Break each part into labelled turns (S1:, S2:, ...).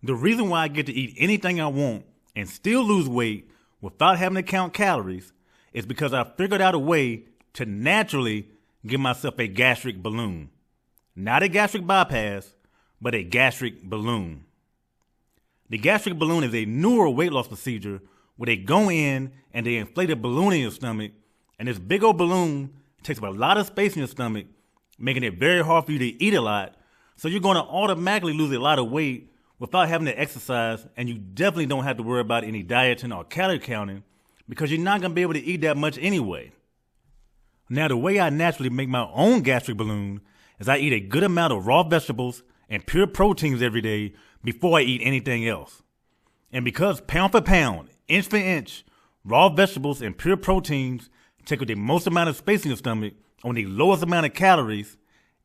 S1: The reason why I get to eat anything I want and still lose weight without having to count calories is because I figured out a way to naturally give myself a gastric balloon. Not a gastric bypass, but a gastric balloon. The gastric balloon is a newer weight loss procedure where they go in and they inflate a balloon in your stomach, and this big old balloon takes up a lot of space in your stomach, making it very hard for you to eat a lot, so you're going to automatically lose a lot of weight without having to exercise, and you definitely don't have to worry about any dieting or calorie counting because you're not going to be able to eat that much anyway. Now, the way I naturally make my own gastric balloon is I eat a good amount of raw vegetables and pure proteins every day before I eat anything else. And because pound for pound, inch for inch, raw vegetables and pure proteins take up the most amount of space in your stomach on the lowest amount of calories,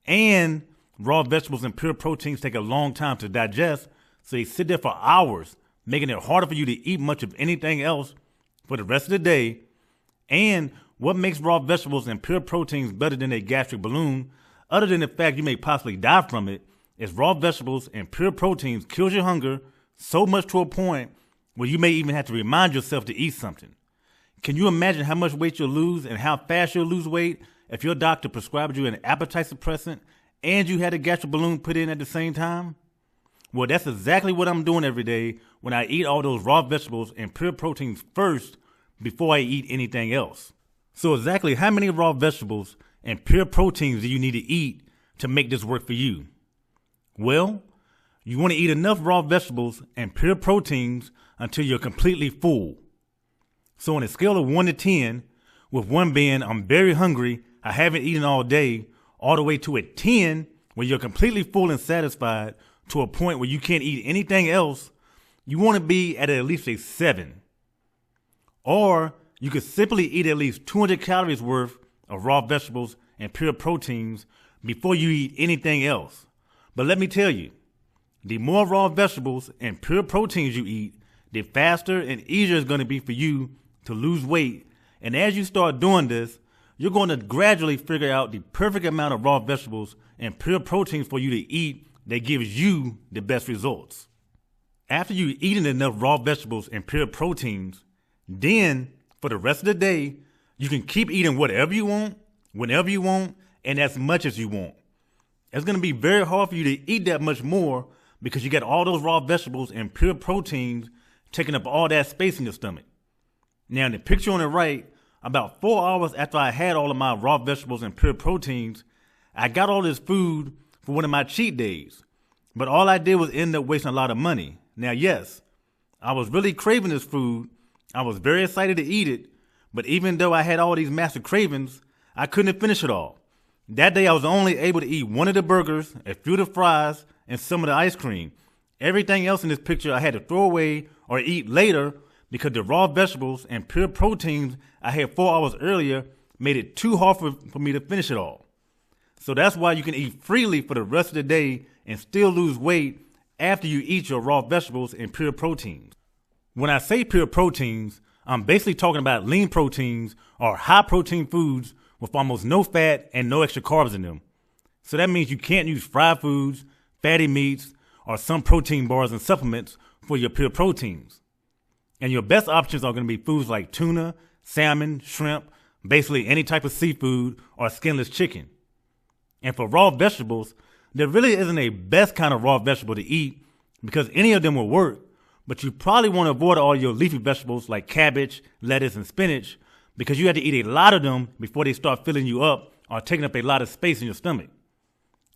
S1: and raw vegetables and pure proteins take a long time to digest, so they sit there for hours, making it harder for you to eat much of anything else for the rest of the day. And what makes raw vegetables and pure proteins better than a gastric balloon, other than the fact you may possibly die from it, is raw vegetables and pure proteins kills your hunger so much to a point where you may even have to remind yourself to eat something. Can you imagine how much weight you'll lose and how fast you'll lose weight if your doctor prescribed you an appetite suppressant and you had a gastric balloon put in at the same time? Well, that's exactly what I'm doing every day when I eat all those raw vegetables and pure proteins first before I eat anything else. So exactly how many raw vegetables and pure proteins do you need to eat to make this work for you? Well, you want to eat enough raw vegetables and pure proteins until you're completely full. So on a scale of 1 to 10, with 1 being I'm very hungry, I haven't eaten all day, all the way to a 10 where you're completely full and satisfied to a point where you can't eat anything else, you want to be at least a 7. Or you could simply eat at least 200 calories worth of raw vegetables and pure proteins before you eat anything else. But let me tell you, the more raw vegetables and pure proteins you eat, the faster and easier it's going to be for you to lose weight. And as you start doing this, you're going to gradually figure out the perfect amount of raw vegetables and pure proteins for you to eat that gives you the best results. After you've eaten enough raw vegetables and pure proteins, then for the rest of the day, you can keep eating whatever you want, whenever you want, and as much as you want. It's going to be very hard for you to eat that much more because you got all those raw vegetables and pure proteins taking up all that space in your stomach. Now, in the picture on the right, about 4 hours after I had all of my raw vegetables and pure proteins, I got all this food for one of my cheat days. But all I did was end up wasting a lot of money. Now, yes, I was really craving this food. I was very excited to eat it. But even though I had all these massive cravings, I couldn't finish it all. That day, I was only able to eat one of the burgers, a few of the fries, and some of the ice cream. Everything else in this picture I had to throw away or eat later because the raw vegetables and pure proteins I had 4 hours earlier made it too hard for me to finish it all. So that's why you can eat freely for the rest of the day and still lose weight after you eat your raw vegetables and pure proteins. When I say pure proteins, I'm basically talking about lean proteins or high protein foods with almost no fat and no extra carbs in them. So that means you can't use fried foods, fatty meats, or some protein bars and supplements for your pure proteins. And your best options are going to be foods like tuna, salmon, shrimp, basically any type of seafood or skinless chicken. And for raw vegetables, there really isn't a best kind of raw vegetable to eat because any of them will work, but you probably want to avoid all your leafy vegetables like cabbage, lettuce, and spinach because you have to eat a lot of them before they start filling you up or taking up a lot of space in your stomach.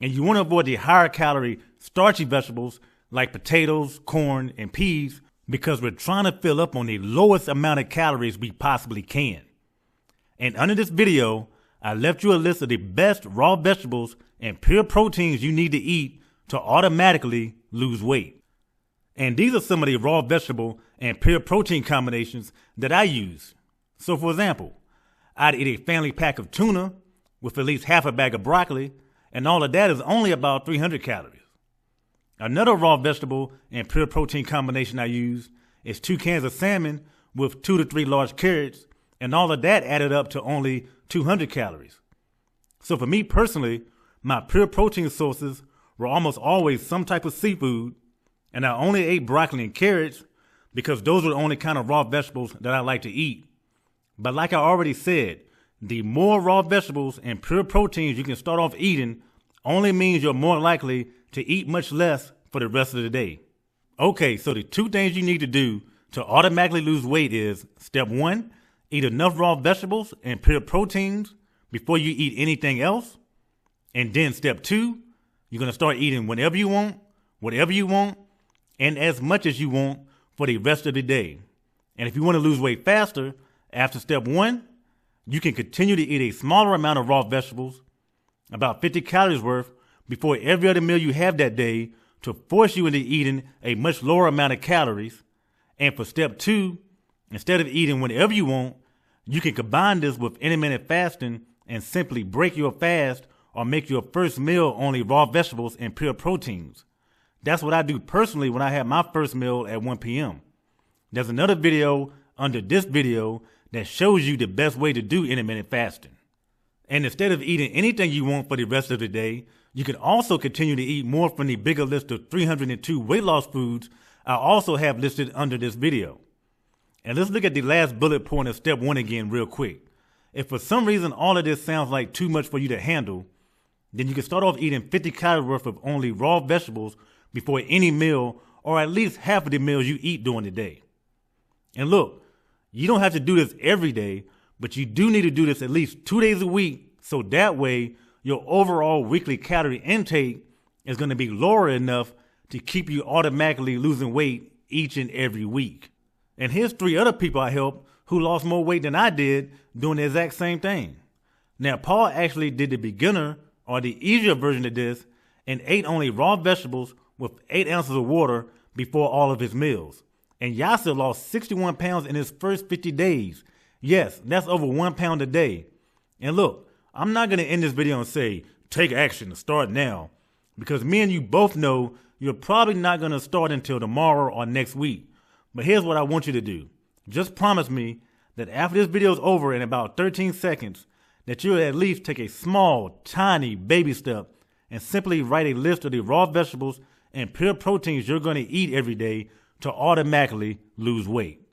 S1: And you want to avoid the higher calorie, starchy vegetables like potatoes, corn, and peas because we're trying to fill up on the lowest amount of calories we possibly can. And under this video, I left you a list of the best raw vegetables and pure proteins you need to eat to automatically lose weight. And these are some of the raw vegetable and pure protein combinations that I use. So for example, I'd eat a family pack of tuna with at least half a bag of broccoli, and all of that is only about 300 calories. Another raw vegetable and pure protein combination I use is 2 cans of salmon with 2 to 3 large carrots, and all of that added up to only 200 calories. So for me personally, my pure protein sources were almost always some type of seafood, And I only ate broccoli and carrots because those are the only kind of raw vegetables that I like to eat. But like I already said, the more raw vegetables and pure proteins you can start off eating only means you're more likely to eat much less for the rest of the day. Okay, so the 2 things you need to do to automatically lose weight is, step 1, eat enough raw vegetables and pure proteins before you eat anything else. And then step 2, you're going to start eating whenever you want, whatever you want, and as much as you want for the rest of the day. And if you want to lose weight faster, after step 1, you can continue to eat a smaller amount of raw vegetables, about 50 calories worth, before every other meal you have that day to force you into eating a much lower amount of calories. And for step 2, instead of eating whenever you want, you can combine this with intermittent fasting and simply break your fast or make your first meal only raw vegetables and pure proteins. That's what I do personally when I have my first meal at 1 p.m. There's another video under this video that shows you the best way to do intermittent fasting. And instead of eating anything you want for the rest of the day, you can also continue to eat more from the bigger list of 302 weight loss foods I also have listed under this video. And let's look at the last bullet point of step 1 again real quick. If for some reason all of this sounds like too much for you to handle, then you can start off eating 50 calories worth of only raw vegetables before any meal, or at least half of the meals you eat during the day. And look, you don't have to do this every day, but you do need to do this at least 2 days a week, so that way your overall weekly calorie intake is going to be lower enough to keep you automatically losing weight each and every week. And here's 3 other people I helped who lost more weight than I did doing the exact same thing. Now, Paul actually did the beginner or the easier version of this and ate only raw vegetables with 8 ounces of water before all of his meals. And Yasser lost 61 pounds in his first 50 days. Yes, that's over 1 pound a day. And look, I'm not going to end this video and say, take action, start now. Because me and you both know you're probably not going to start until tomorrow or next week. But here's what I want you to do. Just promise me that after this video is over in about 13 seconds, that you'll at least take a small, tiny baby step and simply write a list of the raw vegetables and pure proteins you're going to eat every day to automatically lose weight.